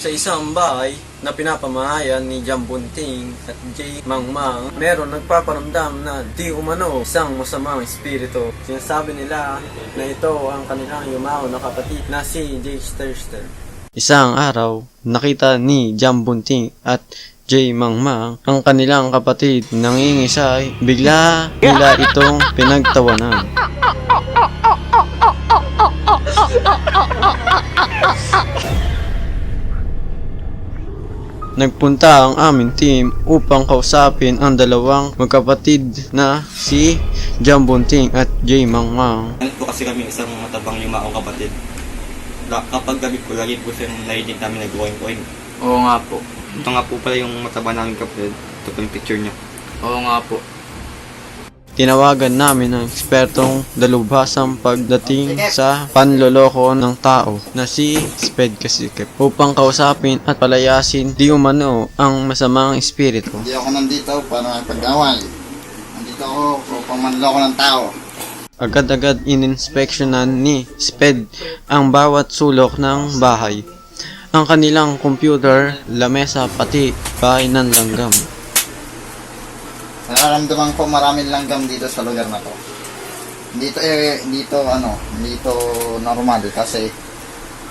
Sa isang bahay na pinapamahayan ni Jam Bunting at J. Mangmang, meron nagpaparamdam na di umano isang masamang espiritu. Sinasabi nila na ito ang kanilang yumao na kapatid na si J. Sterster. Isang araw, nakita ni Jam Bunting at J. Mangmang ang kanilang kapatid nangingisay. Bigla nila itong pinagtawanan. Nagpunta ang aming team upang kausapin ang dalawang magkapatid na si Jam Bunting at J. Mangmang. Ano po kasi kami isang matabang yumaong kapatid. Kapag gabi po, lagi po siyang narinig namin nag-oing-oing. Oo nga po. Ito nga po pala yung mataba namin kapatid. Ito po yung picture niya. Oo nga po. Tinawagan namin ang ekspertong dalubhasang pagdating sa panloloko ng tao na si Sped Kasikip upang kausapin at palayasin di umano ang masamang espiritu. Hindi ako nandito para pag-away. Nandito ako upang manloko ng tao. Agad-agad ininspeksyonan ni Sped ang bawat sulok ng bahay. Ang kanilang computer, lamesa pati bahay ng langgam. Nararamdaman ko maraming langgam dito sa lugar na to. Dito normal kasi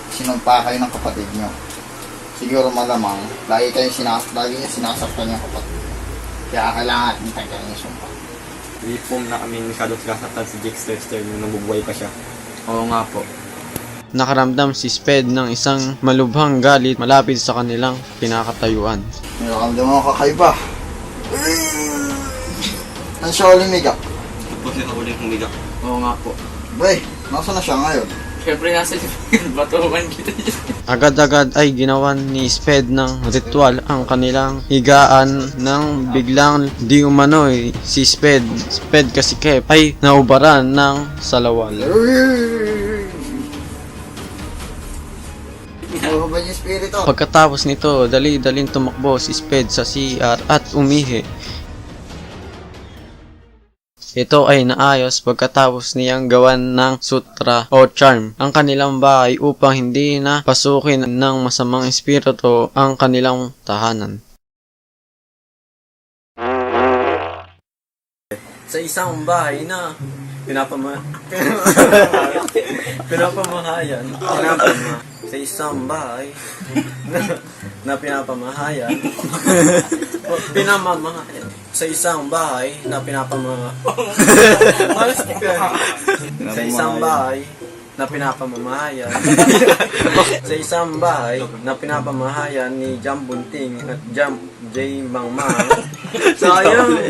sinumpa kayo ng kapatid nyo. Siguro malamang lagi niyo sinasaktan yung kapatid. Kaya kailangan hintayin kayo yung sumpa. Hindi po na kami masyadong sinasaktan si Jake Sterster nung nabubuhay pa siya. Oo nga po. Nakaramdam si Sped ng isang malubhang galit malapit sa kanilang pinakatayuan. Nararamdaman ko kakaiba. Ang siya lumigak. Ito po siya huling humiga. Oo nga po. Bay, nasa na siya ngayon? Siyempre nasa batuhan kita dyan. Agad-agad ay ginawan ni Sped ng ritual ang kanilang higaan nang biglang di umano'y si Sped Kasikip ay naubaran ng salawal. Ano ba yung espiritu? Pagkatapos nito, dali-daling tumakbo si Sped sa CR at umihi. Ito ay naayos pagkatapos niyang gawan ng sutra o charm ang kanilang bahay upang hindi na pasukin ng masamang espiritu ang kanilang tahanan. Sa isang bahay na pinapamahayan sa isang bahay na pinapamahayan sa isang bahay na sa isang bahay na pinapamamahayan sa isang bahay na pinapamahayan ni Jam Bunting at J. Mangmang. Sayang.